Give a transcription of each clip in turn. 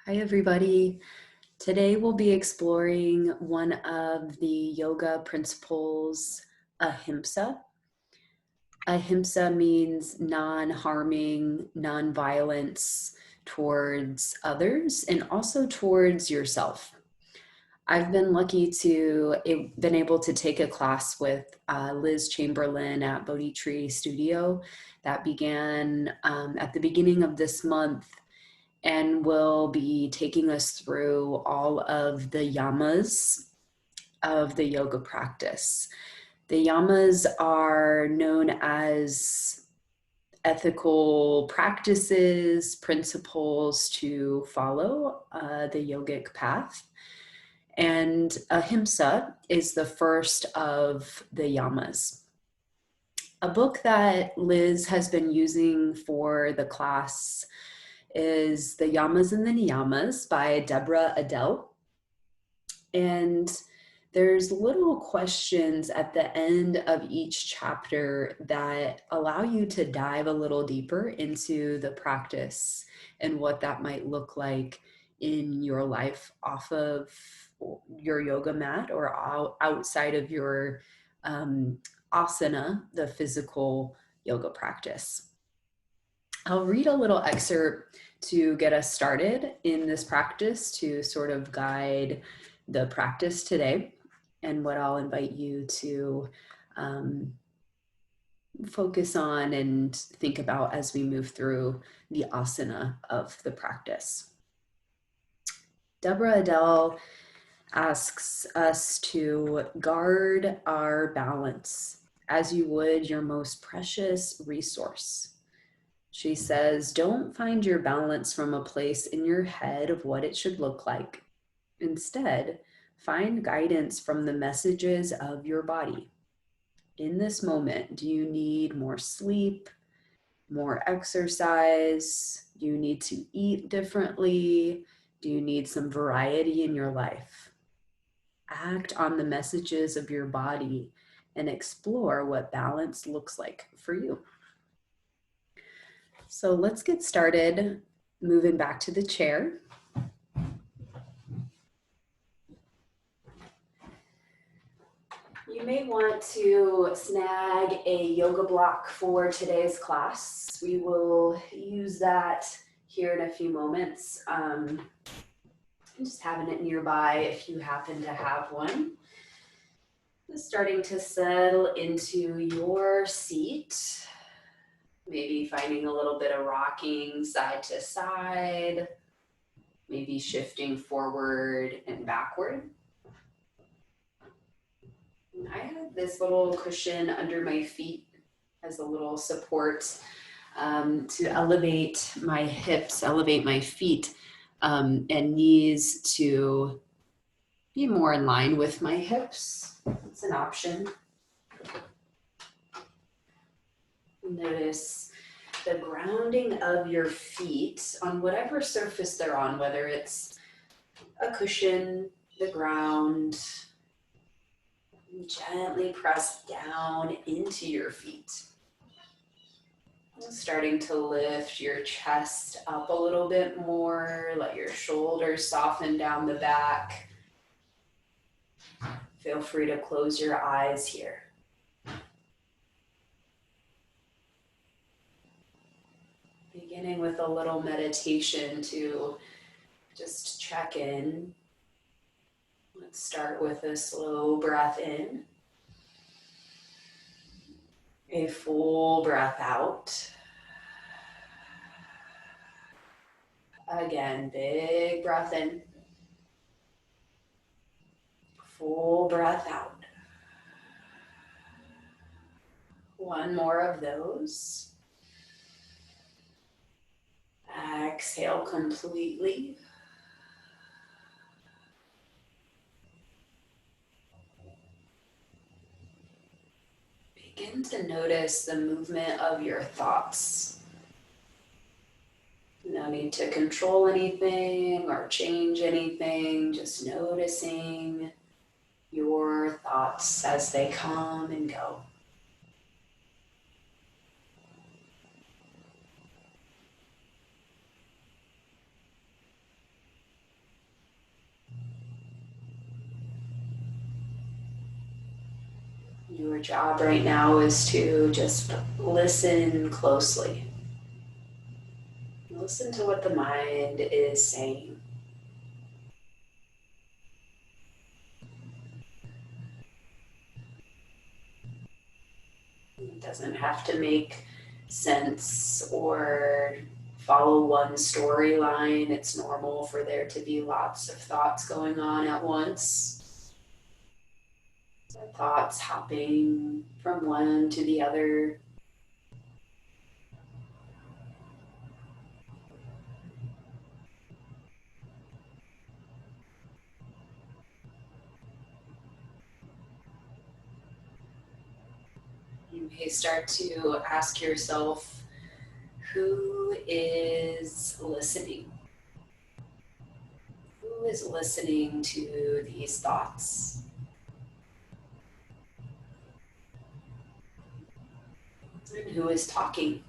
Hi, everybody. Today we'll be exploring one of the yoga principles, Ahimsa. Ahimsa means non-harming, non-violence towards others and also towards yourself. I've been lucky to been able to take a class with Liz Chamberlain at Bodhi Tree Studio that began at the beginning of this month and will be taking us through all of the yamas of the yoga practice. The yamas are known as ethical practices, principles to follow the yogic path. And Ahimsa is the first of the yamas. A book that Liz has been using for the class is The Yamas and the Niyamas by Deborah Adele. And there's little questions at the end of each chapter that allow you to dive a little deeper into the practice and what that might look like in your life off of your yoga mat or outside of your asana, the physical yoga practice. I'll read a little excerpt to get us started in this practice to sort of guide the practice today, and what I'll invite you to focus on and think about as we move through the asana of the practice. Deborah Adele asks us to guard our balance as you would your most precious resource. She says, don't find your balance from a place in your head of what it should look like. Instead, find guidance from the messages of your body. In this moment, do you need more sleep, more exercise? Do you need to eat differently? Do you need some variety in your life? Act on the messages of your body and explore what balance looks like for you. So let's get started moving back to the chair. You may want to snag a yoga block for today's class. We will use that here in a few moments. Just having it nearby if you happen to have one. Just starting to settle into your seat. Maybe finding a little bit of rocking side to side. Maybe shifting forward and backward. I have this little cushion under my feet as a little support to elevate my hips, elevate my feet and knees to be more in line with my hips. It's an option. Notice the grounding of your feet on whatever surface they're on, whether it's a cushion, the ground. Gently press down into your feet. Starting to lift your chest up a little bit more. Let your shoulders soften down the back. Feel free to close your eyes here. Beginning with a little meditation to just check in. Let's start with a slow breath in. A full breath out. Again, big breath in. Full breath out. One more of those. Exhale completely. Begin to notice the movement of your thoughts. No need to control anything or change anything, just noticing your thoughts as they come and go. Your job right now is to just listen closely. Listen to what the mind is saying. It doesn't have to make sense or follow one storyline. It's normal for there to be lots of thoughts going on at once. Thoughts hopping from one to the other. You may start to ask yourself, who is listening? Who is listening to these thoughts? And who is talking?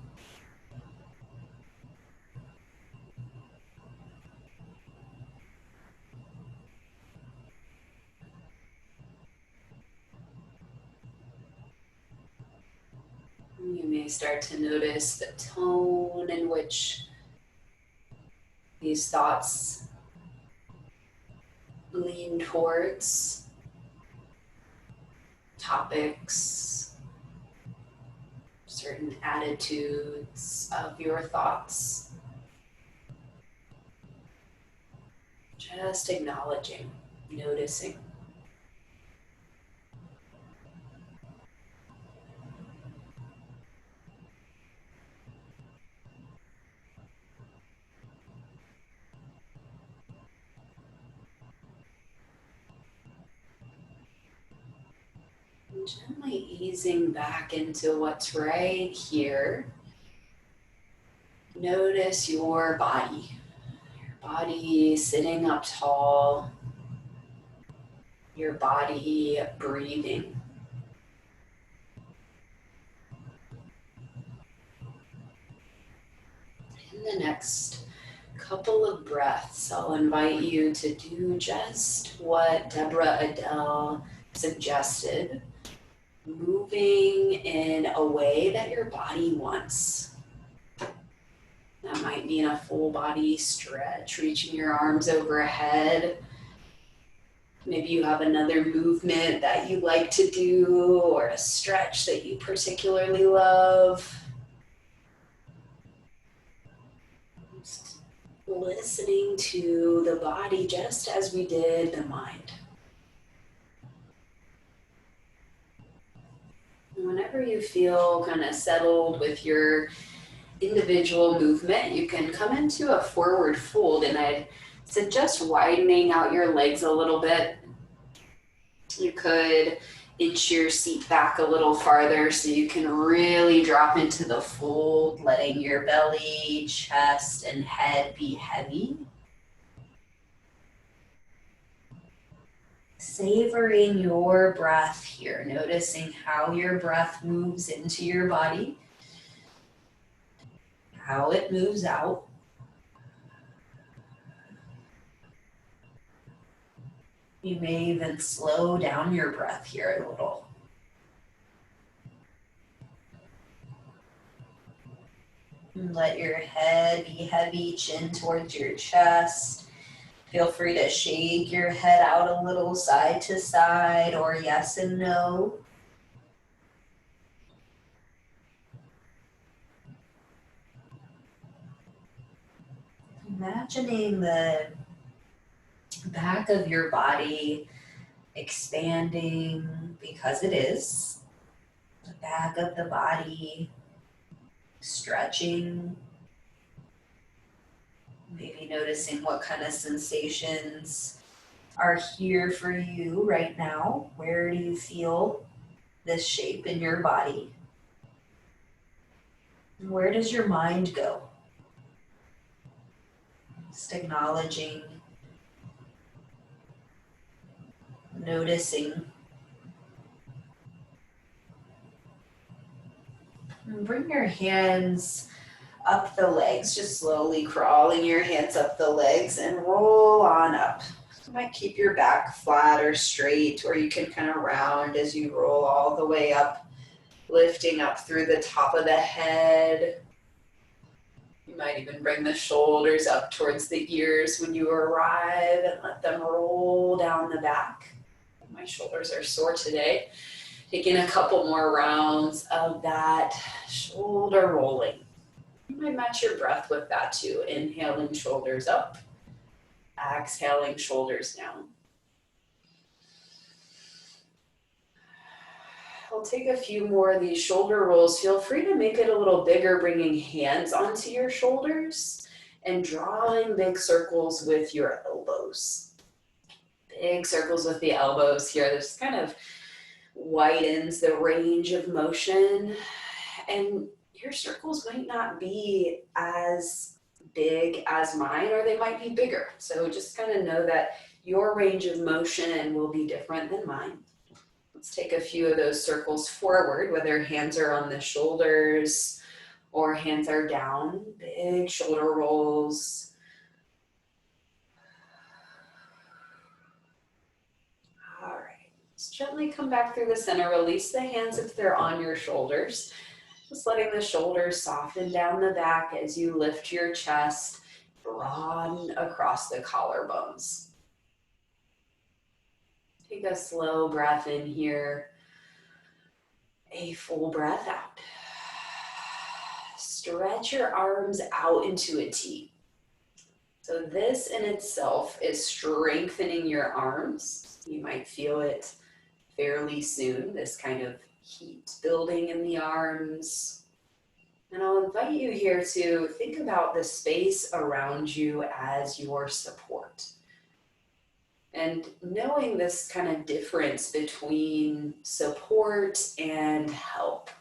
You may start to notice the tone in which these thoughts lean towards, topics, certain attitudes of your thoughts. Just acknowledging, noticing. And gently easing back into what's right here. Notice your body. Your body sitting up tall. Your body breathing. In the next couple of breaths, I'll invite you to do just what Deborah Adele suggested, moving in a way that your body wants. That might mean a full body stretch, reaching your arms overhead. Maybe you have another movement that you like to do or a stretch that you particularly love. Just listening to the body just as we did the mind. Whenever you feel kind of settled with your individual movement, you can come into a forward fold, and I'd suggest widening out your legs a little bit. You could inch your seat back a little farther so you can really drop into the fold, letting your belly, chest, and head be heavy. Savoring your breath here, noticing how your breath moves into your body, how it moves out. You may even slow down your breath here a little. And let your head be heavy, chin towards your chest. Feel free to shake your head out a little side to side, or yes and no. Imagining the back of your body expanding, because it is. The back of the body stretching. Maybe noticing what kind of sensations are here for you right now. Where do you feel this shape in your body? And where does your mind go? Just acknowledging, noticing. And bring your hands up the legs, just slowly crawling your hands up the legs and roll on up. You might keep your back flat or straight, or you can kind of round as you roll all the way up, lifting up through the top of the head. You might even bring the shoulders up towards the ears when you arrive and let them roll down the back. My shoulders are sore today. Taking a couple more rounds of that shoulder rolling. You might match your breath with that too. Inhaling, shoulders up. Exhaling, shoulders down. I'll take a few more of these shoulder rolls. Feel free to make it a little bigger, bringing hands onto your shoulders and drawing big circles with your elbows. Big circles with the elbows here. This kind of widens the range of motion, and your circles might not be as big as mine, or they might be bigger. So just kind of know that your range of motion will be different than mine. Let's take a few of those circles forward, whether hands are on the shoulders or hands are down. Big shoulder rolls. All right, let's gently come back through the center. Release the hands if they're on your shoulders. Just letting the shoulders soften down the back as you lift your chest, broaden across the collarbones. Take a slow breath in here, a full breath out. Stretch your arms out into a T. So this in itself is strengthening your arms. You might feel it fairly soon, this kind of heat building in the arms. And I'll invite you here to think about the space around you as your support. And knowing this kind of difference between support and help.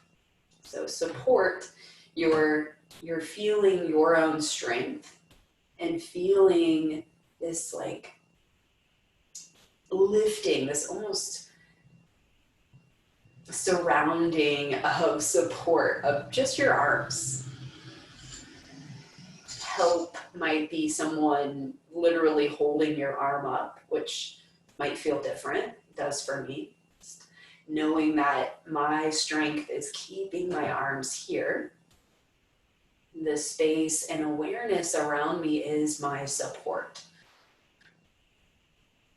So support, you're feeling your own strength and feeling this like lifting, this almost surrounding of support of just your arms. Help might be someone literally holding your arm up, which might feel different. It does for me. Just knowing that my strength is keeping my arms here. The space and awareness around me is my support.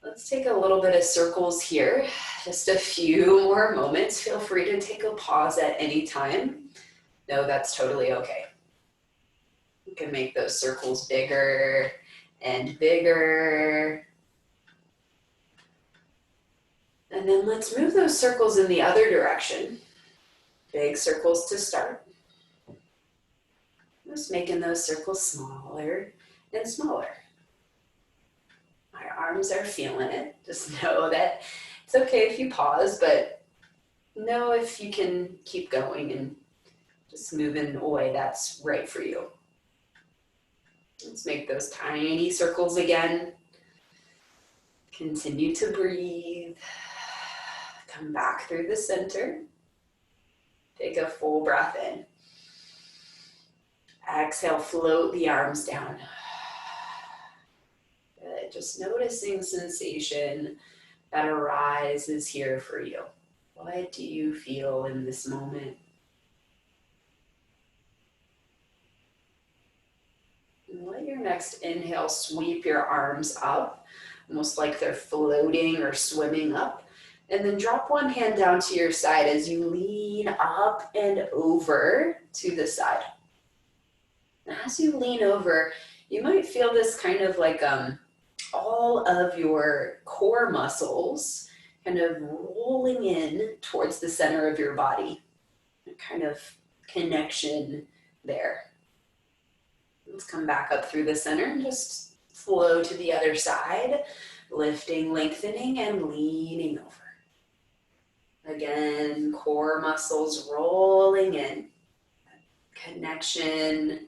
Let's take a little bit of circles here. Just a few more moments. Feel free to take a pause at any time. No, that's totally okay. You can make those circles bigger and bigger. And then let's move those circles in the other direction. Big circles to start. Just making those circles smaller and smaller. My arms are feeling it. Just know that it's okay if you pause, but know if you can keep going and just move in a way that's right for you. Let's make those tiny circles again. Continue to breathe. Come back through the center. Take a full breath in. Exhale, float the arms down. Good. Just noticing sensation that arises here for you. What do you feel in this moment? And let your next inhale sweep your arms up, almost like they're floating or swimming up. And then drop one hand down to your side as you lean up and over to the side. As you lean over, you might feel this kind of like all of your core muscles kind of rolling in towards the center of your body. A kind of connection there. Let's come back up through the center and just flow to the other side, lifting, lengthening, and leaning over. Again, core muscles rolling in. Connection.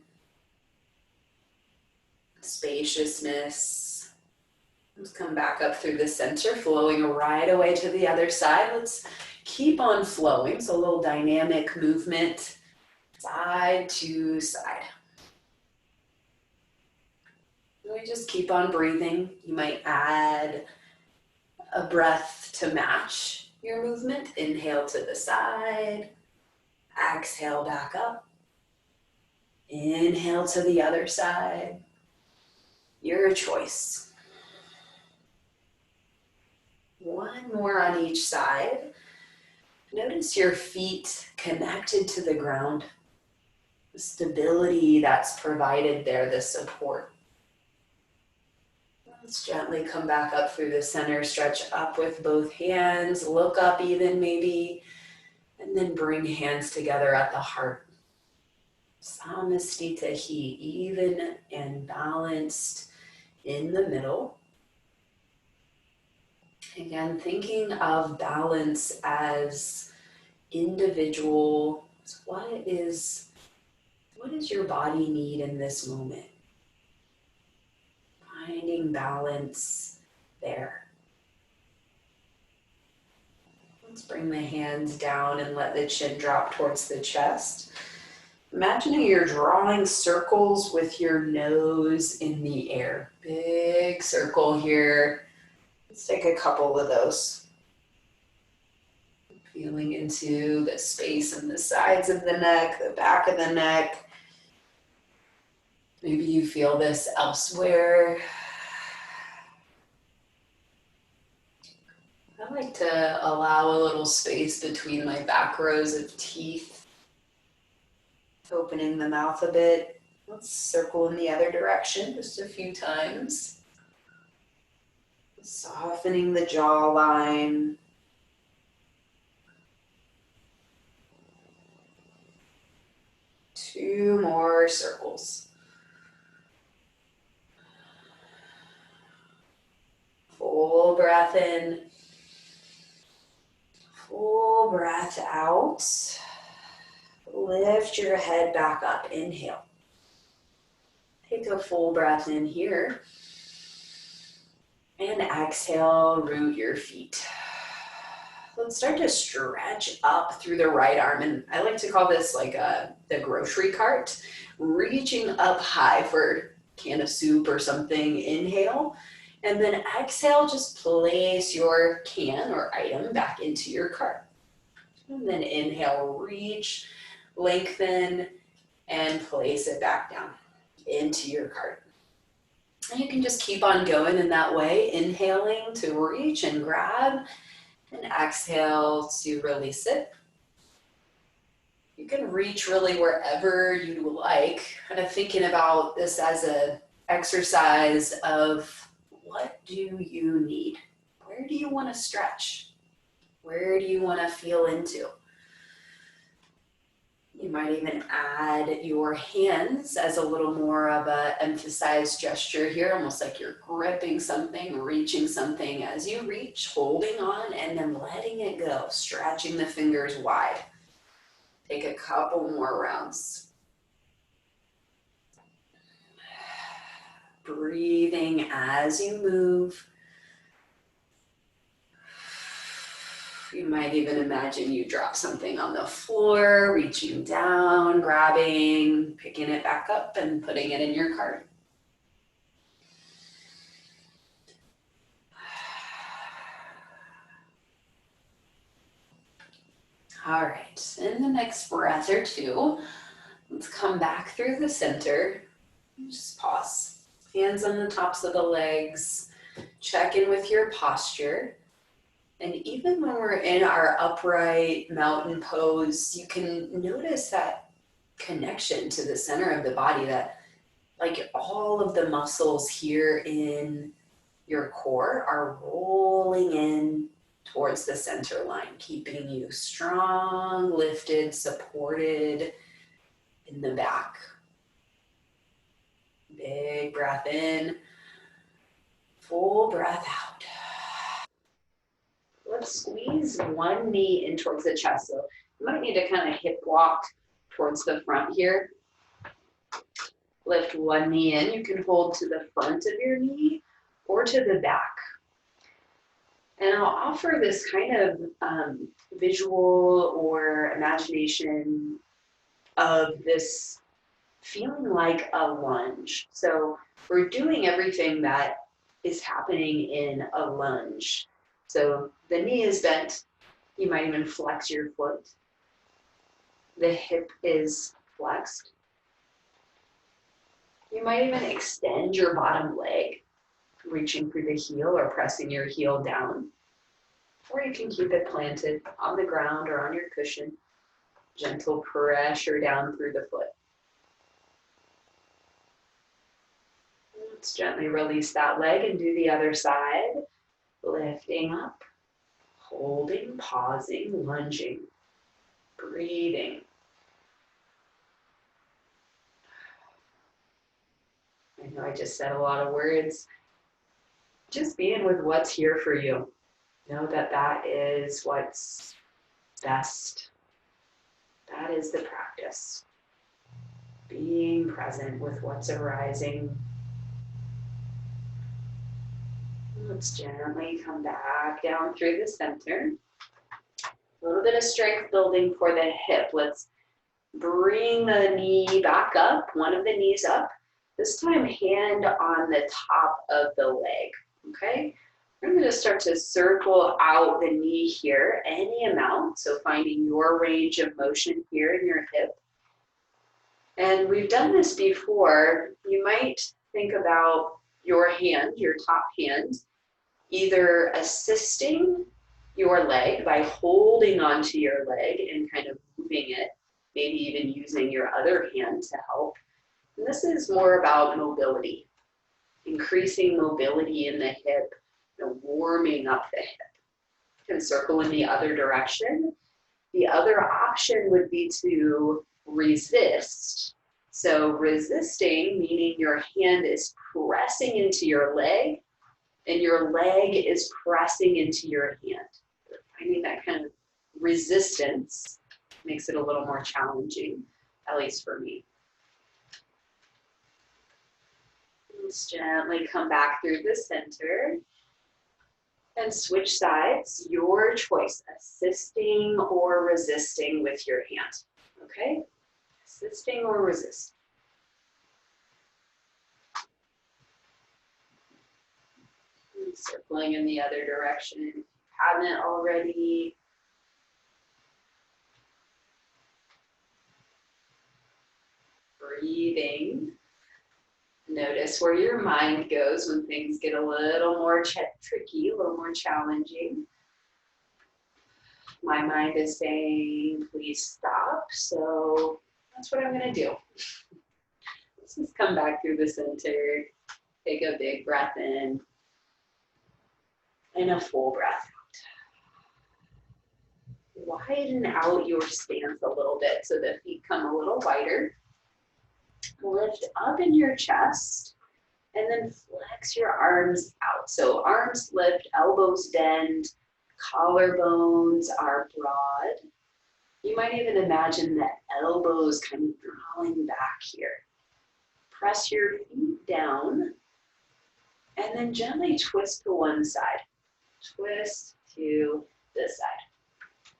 Spaciousness. Let's come back up through the center, flowing right away to the other side. Let's keep on flowing. So a little dynamic movement, side to side. We just keep on breathing. You might add a breath to match your movement. Inhale to the side, exhale back up. Inhale to the other side. Your choice. One more on each side. Notice your feet connected to the ground. The stability that's provided there, the support. Let's gently come back up through the center, stretch up with both hands, look up even maybe, and then bring hands together at the heart. Samastitahi, even and balanced in the middle. Again, thinking of balance as individual. What does your body need in this moment? Finding balance there. Let's bring the hands down and let the chin drop towards the chest. Imagining you're drawing circles with your nose in the air. Big circle here. Let's take a couple of those. Feeling into the space in the sides of the neck, the back of the neck. Maybe you feel this elsewhere. I like to allow a little space between my back rows of teeth. Opening the mouth a bit. Let's circle in the other direction just a few times. Softening the jawline. Two more circles. Full breath in. Full breath out. Lift your head back up. Inhale. Take a full breath in here. And exhale, root your feet. Let's start to stretch up through the right arm. And I like to call this like the grocery cart. Reaching up high for a can of soup or something. Inhale. And then exhale, just place your can or item back into your cart. And then inhale, reach, lengthen, and place it back down into your cart. And you can just keep on going in that way, inhaling to reach and grab, and exhale to release it. You can reach really wherever you like, kind of thinking about this as an exercise of what do you need? Where do you want to stretch? Where do you want to feel into? You might even add your hands as a little more of an emphasized gesture here, almost like you're gripping something, reaching something. As you reach, holding on and then letting it go, stretching the fingers wide. Take a couple more rounds. Breathing as you move. You might even imagine you drop something on the floor, reaching down, grabbing, picking it back up and putting it in your cart. All right, in the next breath or two, let's come back through the center. Just pause. Hands on the tops of the legs. Check in with your posture. And even when we're in our upright mountain pose, you can notice that connection to the center of the body, that like all of the muscles here in your core are rolling in towards the center line, keeping you strong, lifted, supported in the back. Big breath in, full breath out. Let's squeeze one knee in towards the chest. So you might need to kind of hip walk towards the front here. Lift one knee in. You can hold to the front of your knee or to the back. And I'll offer this kind of visual or imagination of this feeling like a lunge. So we're doing everything that is happening in a lunge. So the knee is bent. You might even flex your foot. The hip is flexed. You might even extend your bottom leg, reaching through the heel or pressing your heel down. Or you can keep it planted on the ground or on your cushion. Gentle pressure down through the foot. Let's gently release that leg and do the other side. Lifting up, holding, pausing, lunging, breathing. I know I just said a lot of words. Just being with what's here for you. Know that that is what's best. That is the practice. Being present with what's arising. Let's gently come back down through the center. A little bit of strength building for the hip. Let's bring the knee back up, one of the knees up. This time, hand on the top of the leg, okay? We're going to start to circle out the knee here, any amount. So finding your range of motion here in your hip. And we've done this before. You might think about your hand, your top hand, either assisting your leg by holding onto your leg and kind of moving it, maybe even using your other hand to help. And this is more about mobility, increasing mobility in the hip, warming up the hip. You can circle in the other direction. The other option would be to resist. So resisting, meaning your hand is pressing into your leg and your leg is pressing into your hand. Finding that kind of resistance makes it a little more challenging, at least for me. Let's gently come back through the center and switch sides, your choice, assisting or resisting with your hand, okay? Assisting or resisting. And circling in the other direction. If you haven't already. Breathing. Notice where your mind goes when things get a little more tricky, a little more challenging. My mind is saying, please stop. So that's what I'm going to do. Let's just come back through the center. Take a big breath in and a full breath out. Widen out your stance a little bit so the feet come a little wider. Lift up in your chest and then flex your arms out. So arms lift, elbows bend, collarbones are broad. You might even imagine the elbows kind of drawing back here. Press your feet down and then gently twist to one side. Twist to this side.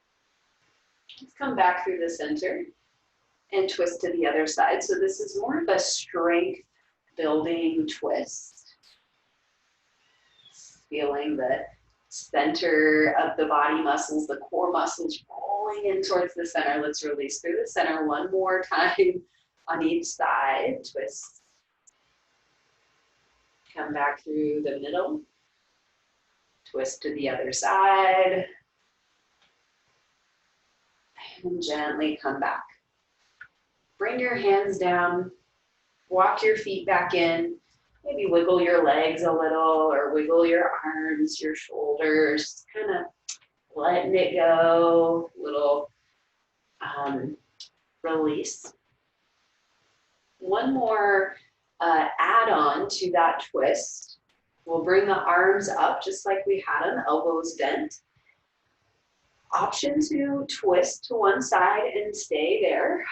Let's come back through the center and twist to the other side. So this is more of a strength building twist. Feeling the center of the body muscles, the core muscles rolling in towards the center. Let's release through the center one more time on each side. Twist. Come back through the middle. Twist to the other side. And gently come back. Bring your hands down, walk your feet back in, maybe wiggle your legs a little or wiggle your arms, your shoulders, kind of letting it go, little release. One more add-on to that twist. We'll bring the arms up just like we had them, elbows bent. Option to twist to one side and stay there.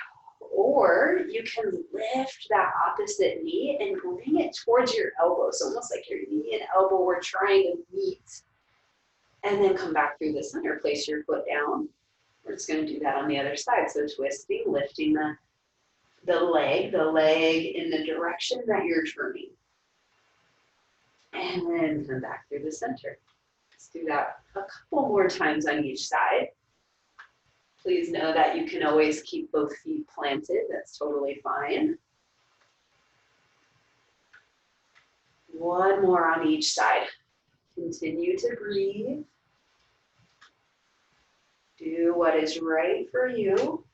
Or you can lift that opposite knee and bring it towards your elbows, almost like your knee and elbow were trying to meet. And then come back through the center, place your foot down. We're just going to do that on the other side. So twisting, lifting the the leg in the direction that you're turning. And then come back through the center. Let's do that a couple more times on each side. Please know that you can always keep both feet planted. That's totally fine. One more on each side. Continue to breathe. Do what is right for you.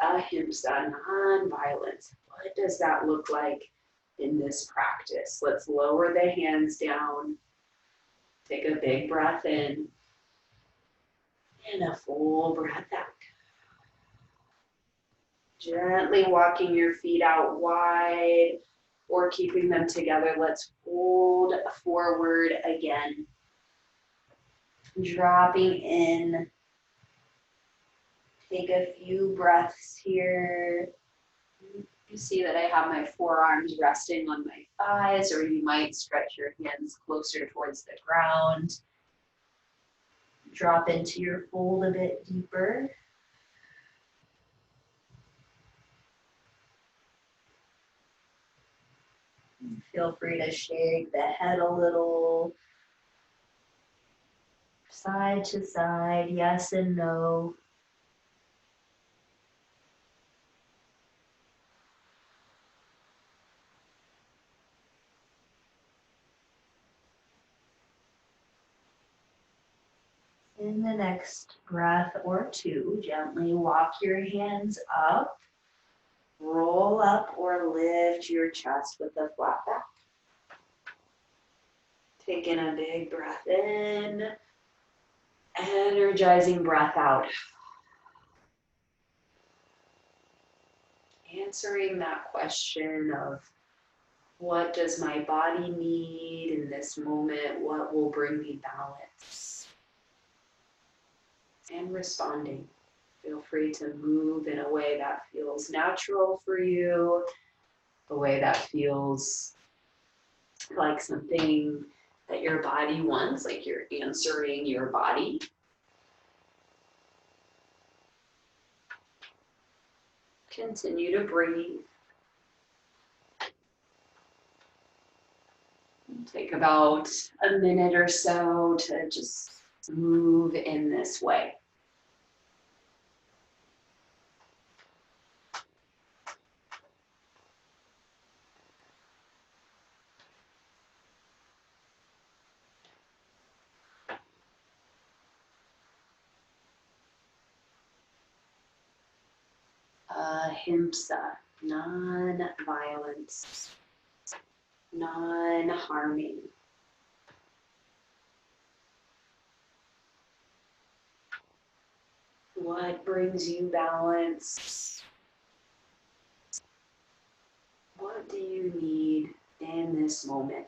Ahimsa, non-violence. What does that look like in this practice? Let's lower the hands down. Take a big breath in and a full breath out. Gently walking your feet out wide or keeping them together. Let's fold forward again. Dropping in. Take a few breaths here. You see that I have my forearms resting on my thighs, or you might stretch your hands closer towards the ground. Drop into your fold a bit deeper. Feel free to shake the head a little. Side to side, yes and no. In the next breath or two, gently walk your hands up. Roll up or lift your chest with a flat back. Taking a big breath in. Energizing breath out. Answering that question of what does my body need in this moment? What will bring me balance? And responding. Feel free to move in a way that feels natural for you, a way that feels like something that your body wants, like you're answering your body. Continue to breathe. Take about a minute or so to just move in this way. Ahimsa, non-violence, non-harming. What brings you balance? What do you need in this moment?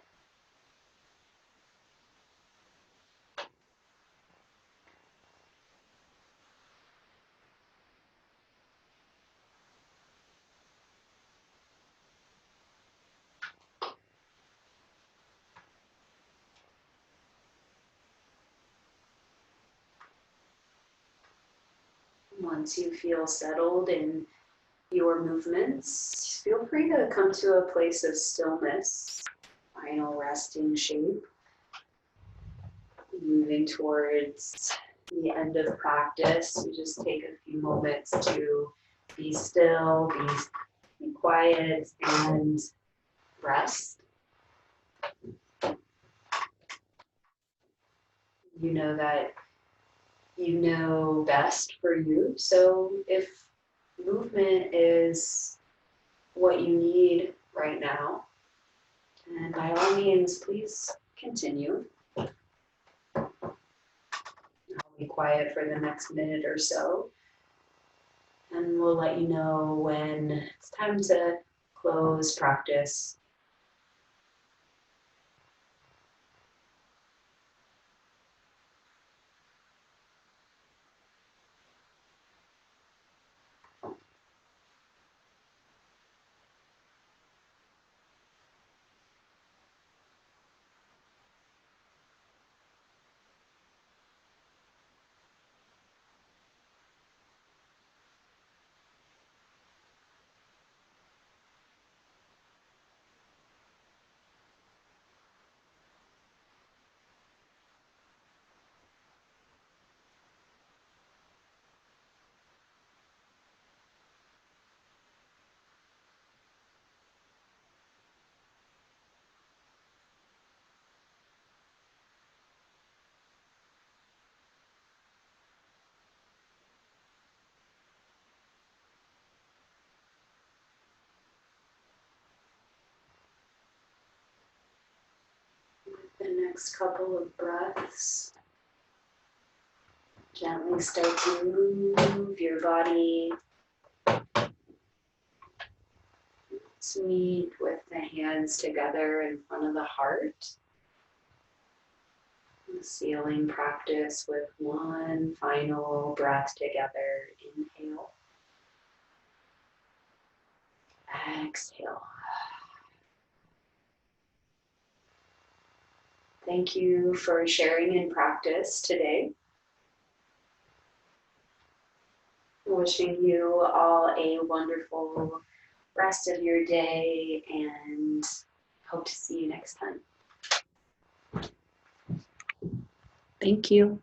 Once you feel settled in your movements, feel free to come to a place of stillness, final resting shape. Moving towards the end of practice, we just take a few moments to be still, be quiet, and rest. You know that you know best for you. So if movement is what you need right now, and by all means, please continue. I'll be quiet for the next minute or so, and we'll let you know when it's time to close practice. next couple of breaths, gently start to move your body. Let's meet with the hands together in front of the heart. Sealing practice with one final breath together. Inhale. Exhale. Thank you for sharing in practice today. Wishing you all a wonderful rest of your day and hope to see you next time. Thank you.